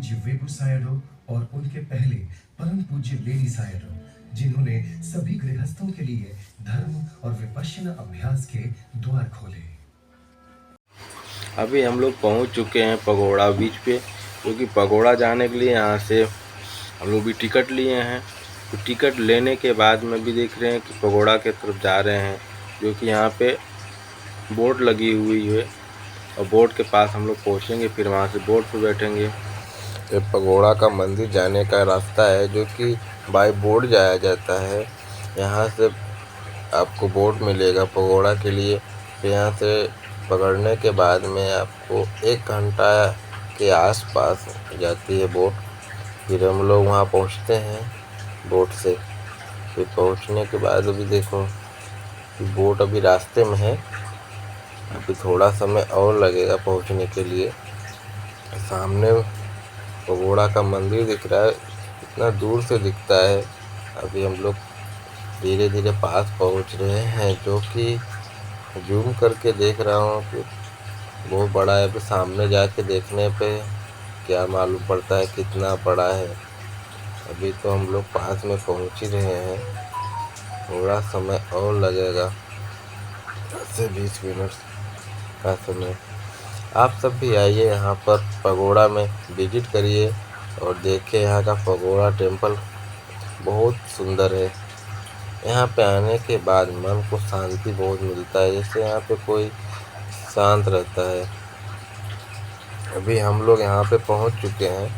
पूज्य वेबू सायरो और उनके पहले परम पूज्य लेडी सायरो, जिन्होंने सभी गृहस्थों के लिए धर्म और विपश्यना अभ्यास के द्वार खोले। अभी हम लोग पहुंच चुके हैं पगोड़ा बीच पे, क्योंकि पगोड़ा जाने के लिए यहाँ से हम लोग भी टिकट लिए हैं। तो टिकट लेने के बाद में भी देख रहे हैं कि पगोड़ा के तरफ जा रहे हैं, जो कि यहाँ पे बोट लगी हुई है और बोट के पास हम लोग पहुँचेंगे, फिर वहाँ से बोट पे बैठेंगे। ये पगोड़ा का मंदिर जाने का रास्ता है, जो कि बाय बोट जाया जाता है। यहाँ से आपको बोट मिलेगा पगोड़ा के लिए। फिर यहाँ से पकड़ने के बाद में आपको 1 घंटा के आसपास जाती है बोट। फिर हम लोग वहाँ पहुँचते हैं बोट से। फिर पहुँचने के बाद अभी देखो कि बोट अभी रास्ते में है, अभी थोड़ा समय और लगेगा पहुँचने के लिए। सामने पगोड़ा का मंदिर दिख रहा है, इतना दूर से दिखता है। अभी हम लोग धीरे धीरे पास पहुँच रहे हैं, जो कि जूम करके देख रहा हूँ कि बहुत बड़ा है। अभी सामने जाके देखने पे क्या मालूम पड़ता है कितना बड़ा है। अभी तो हम लोग पास में पहुँच ही रहे हैं, थोड़ा समय और लगेगा, 10 से 20 मिनट का समय। आप सब भी आइए यहाँ पर पगोड़ा में विजिट करिए और देखिए यहाँ का पगोड़ा टेम्पल बहुत सुंदर है। यहाँ पे आने के बाद मन को शांति बहुत मिलता है, जैसे यहाँ पे कोई शांत रहता है। अभी हम लोग यहाँ पे पहुँच चुके हैं,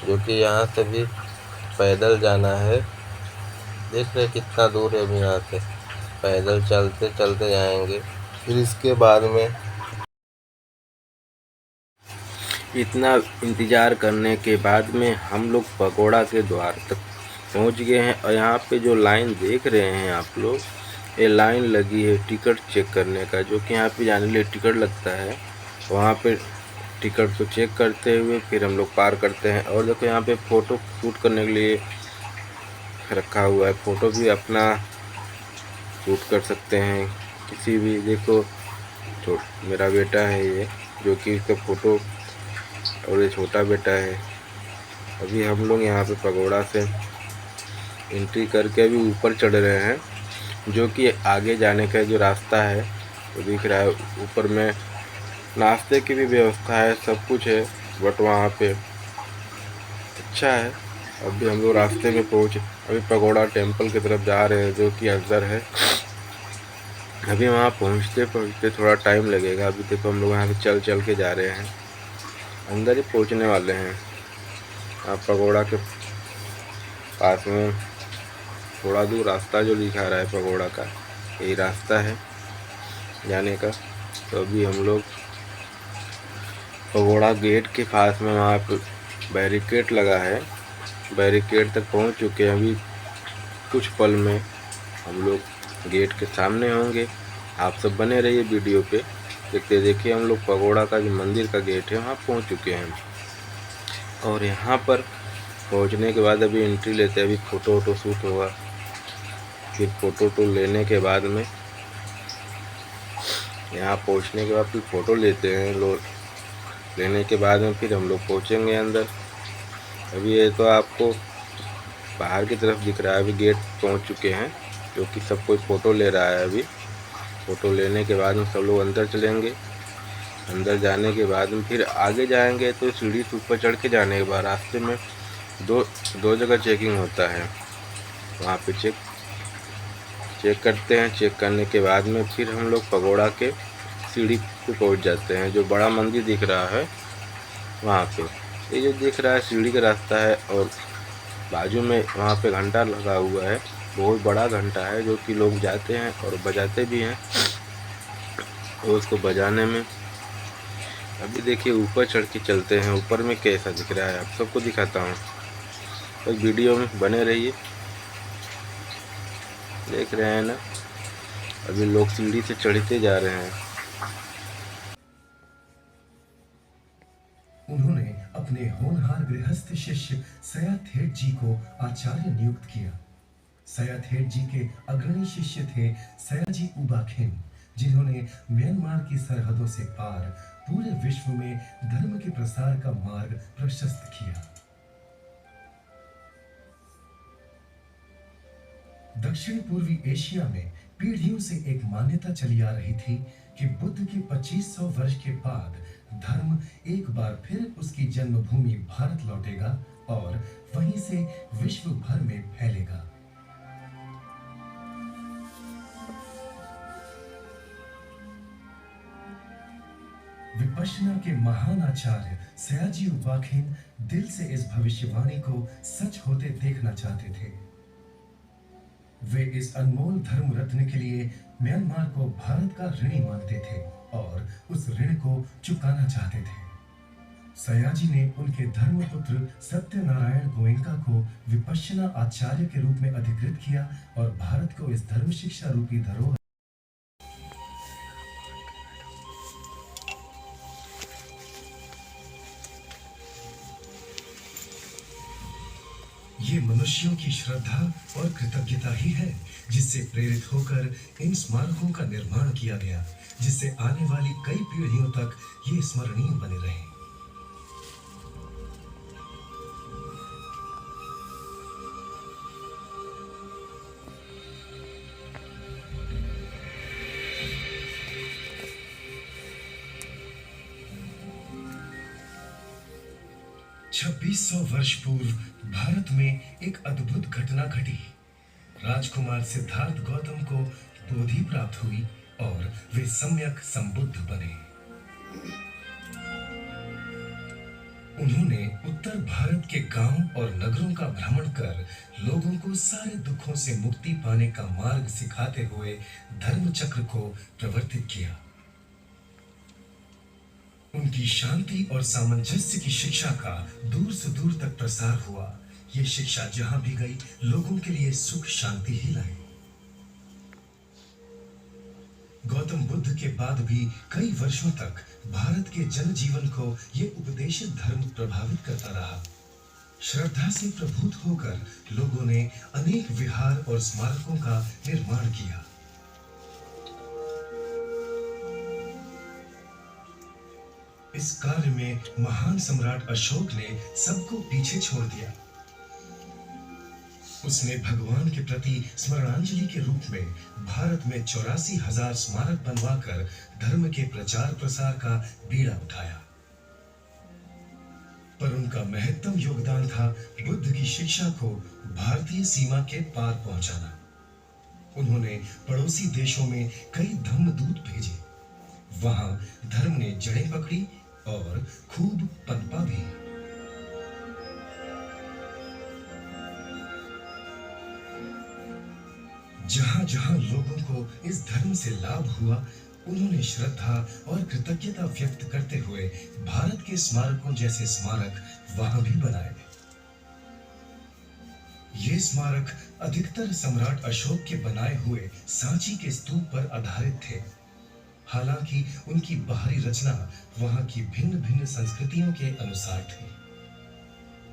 जो कि यहाँ से भी पैदल जाना है। देख रहे कितना दूर है। अभी यहाँ से पैदल चलते चलते जाएंगे। फिर इसके बाद में इतना इंतज़ार करने के बाद में हम लोग पगोड़ा के द्वार तक पहुंच गए हैं। और यहाँ पे जो लाइन देख रहे हैं आप लोग, ये लाइन लगी है टिकट चेक करने का, जो कि यहाँ पे जाने के लिए टिकट लगता है। वहाँ पे टिकट को चेक करते हुए फिर हम लोग पार करते हैं। और देखो यहाँ पे फ़ोटो शूट करने के लिए रखा हुआ है, फ़ोटो भी अपना शूट कर सकते हैं किसी भी। देखो मेरा बेटा है ये, जो कि इसका फ़ोटो, और ये छोटा बेटा है। अभी हम लोग यहाँ पे पगोड़ा से एंट्री करके अभी ऊपर चढ़ रहे हैं, जो कि आगे जाने का जो रास्ता है वो दिख रहा है। ऊपर में नाश्ते की भी व्यवस्था है, सब कुछ है, बट वहाँ पे अच्छा है। अभी हम लोग रास्ते में पहुँचे, अभी पगोड़ा टेम्पल की तरफ जा रहे हैं, जो कि अंदर है। अभी वहाँ पहुँचते पहुँचते थोड़ा टाइम लगेगा। अभी देखो हम लोग यहाँ से चल चल के जा रहे हैं, अंदर ही पहुँचने वाले हैं। आप पगोड़ा के पास में थोड़ा दूर रास्ता जो दिखा रहा है पगोड़ा का, यही रास्ता है जाने का। तो अभी हम लोग पगोड़ा गेट के पास में, वहाँ पर बैरिकेड लगा है, बैरिकेड तक पहुँच चुके हैं। अभी कुछ पल में हम लोग गेट के सामने होंगे। आप सब बने रहिए वीडियो पे, देखते देखिए। हम लोग पगोड़ा का जो मंदिर का गेट है वहाँ पहुँच चुके हैं। और यहाँ पर पहुँचने के बाद अभी एंट्री लेते हैं, अभी फ़ोटो वोटो शूट होगा। फिर फ़ोटो तो लेने के बाद में, यहाँ पहुँचने के बाद फिर फ़ोटो लेते हैं लोग। लेने के बाद में फिर हम लोग पहुँचेंगे अंदर। अभी ये तो आपको बाहर की तरफ दिख रहा है, अभी गेट पहुँच चुके हैं, जो कि सब कोई फ़ोटो ले रहा है। अभी फ़ोटो लेने के बाद में सब लोग अंदर चलेंगे। अंदर जाने के बाद में फिर आगे जाएंगे, तो सीढ़ी से ऊपर चढ़ के जाने के बाद रास्ते में दो जगह चेकिंग होता है। वहाँ पे चेक करते हैं। चेक करने के बाद में फिर हम लोग पगोड़ा के सीढ़ी पे पहुँच जाते हैं, जो बड़ा मंदिर दिख रहा है वहाँ पे। ये जो दिख रहा है सीढ़ी का रास्ता है, और बाजू में वहाँ पे घंटा लगा हुआ है, बहुत बड़ा घंटा है, जो कि लोग जाते हैं और बजाते भी हैं। और उसको बजाने में अभी देखिए ऊपर चढ़ के चलते हैं, ऊपर में कैसा दिख रहा है आप सबको दिखाता हूँ, तो वीडियो में बने रहिए। देख रहे हैं ना, अभी लोग सीढ़ी से चढ़ते जा रहे हैं। उन्होंने अपने होनहार गृहस्थ शिष्य सयाथेट जी को आचार्य नियुक्त किया। सयाथेट जी के अग्रणी शिष्य थे सयाजी उबाखेन, जिन्होंने म्यांमार की सरहदों से पार पूरे विश्व में धर्म के प्रसार का मार्ग प्रशस्त किया। दक्षिण पूर्वी एशिया में पीढ़ियों से एक मान्यता चली आ रही थी कि बुद्ध के 2500 वर्ष के बाद धर्म एक बार फिर उसकी जन्मभूमि भारत लौटेगा और वहीं से विश्व भर में फैलेगा। विपश्यना के महान आचार्य सयाजी उपाखेन दिल से इस भविष्यवाणी को सच होते देखना चाहते थे। वे इस अनमोल धर्म रत्न के लिए म्यांमार को भारत का ऋणी मानते थे और उस ऋण को चुकाना चाहते थे। सयाजी ने उनके धर्मपुत्र सत्यनारायण गोयनका को विपश्यना आचार्य के रूप में अधिकृत किया और भारत को इस धर्म शिक्षा रूपी धरोहर ये मनुष्यों की श्रद्धा और कृतज्ञता ही है जिससे प्रेरित होकर इन स्मारकों का निर्माण किया गया, जिससे आने वाली कई पीढ़ियों तक ये स्मरणीय बने रहे। छब्बीस सौ वर्ष पूर्व भारत में एक अद्भुत घटना घटी। राजकुमार सिद्धार्थ गौतम को बोधि प्राप्त हुई और वे सम्यक संबुद्ध बने। उन्होंने उत्तर भारत के गांव और नगरों का भ्रमण कर लोगों को सारे दुखों से मुक्ति पाने का मार्ग सिखाते हुए धर्म चक्र को प्रवर्तित किया। उनकी शांति और सामंजस्य की शिक्षा का दूर से दूर तक प्रसार हुआ। ये शिक्षा जहां भी गई लोगों के लिए सुख शांति ही लाई। गौतम बुद्ध के बाद भी कई वर्षों तक भारत के जनजीवन को ये उपदेशित धर्म प्रभावित करता रहा। श्रद्धा से प्रभुत होकर लोगों ने अनेक विहार और स्मारकों का निर्माण किया। इस कार्य में महान सम्राट अशोक ने सबको पीछे छोड़ दिया। उसने भगवान के प्रति स्मरणांजलि के रूप में भारत में 84,000 स्मारक बनवाकर धर्म के प्रचार प्रसार का बीड़ा उठाया। पर उनका महत्तम योगदान था बुद्ध की शिक्षा को भारतीय सीमा के पार पहुंचाना। उन्होंने पड़ोसी देशों में कई धम्मदूत भेजे। वहां धर्म ने जड़ें पकड़ी और खूब पनपा भी। जहां जहां लोगों को इस धर्म से लाभ हुआ, उन्होंने श्रद्धा और कृतज्ञता व्यक्त करते हुए भारत के स्मारकों जैसे स्मारक वहां भी बनाए। ये स्मारक अधिकतर सम्राट अशोक के बनाए हुए सांची के स्तूप पर आधारित थे। हालांकि उनकी बाहरी रचना वहां की भिन्न भिन्न संस्कृतियों के अनुसार थी।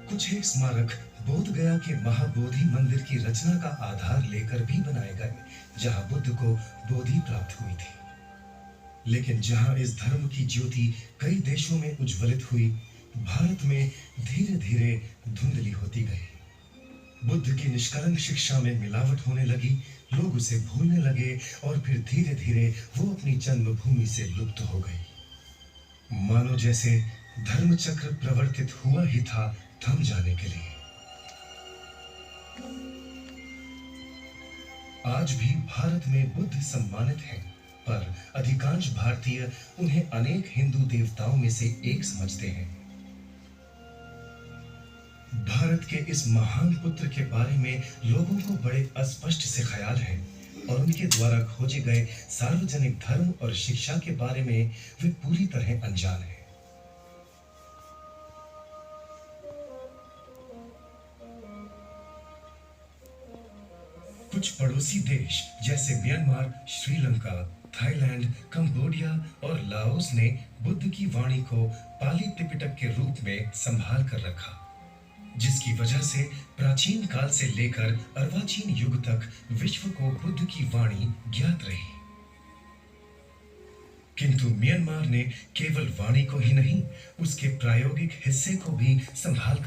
कुछ एक स्मारक बोध गया के महाबोधि मंदिर की रचना का आधार लेकर भी बनाए गए, जहां बुद्ध को बोधि प्राप्त हुई थी। लेकिन जहां इस धर्म की ज्योति कई देशों में उज्ज्वलित हुई, भारत में धीरे धीरे धुंधली होती गई। बुद्ध की निष्कलंक शिक्षा में मिलावट होने लगी, लोग उसे भूलने लगे और फिर धीरे धीरे वो अपनी जन्मभूमि से लुप्त हो गई। मानो जैसे धर्म चक्र प्रवर्तित हुआ ही था थम जाने के लिए। आज भी भारत में बुद्ध सम्मानित हैं, पर अधिकांश भारतीय उन्हें अनेक हिंदू देवताओं में से एक समझते हैं। भारत के इस महान पुत्र के बारे में लोगों को बड़े अस्पष्ट से ख्याल हैं और उनके द्वारा खोजे गए सार्वजनिक धर्म और शिक्षा के बारे में वे पूरी तरह अनजान हैं। कुछ पड़ोसी देश जैसे म्यांमार, श्रीलंका, थाईलैंड, कंबोडिया और लाओस ने बुद्ध की वाणी को पाली त्रिपिटक के रूप में संभाल कर रखा, जिसकी वजह से प्राचीन काल से लेकर अर्वाचीन युग तक विश्व को बुद्ध की वाणी ज्ञात रही। किंतु म्यांमार ने केवल वाणी को ही नहीं, उसके प्रायोगिक हिस्से को भी संभाल कर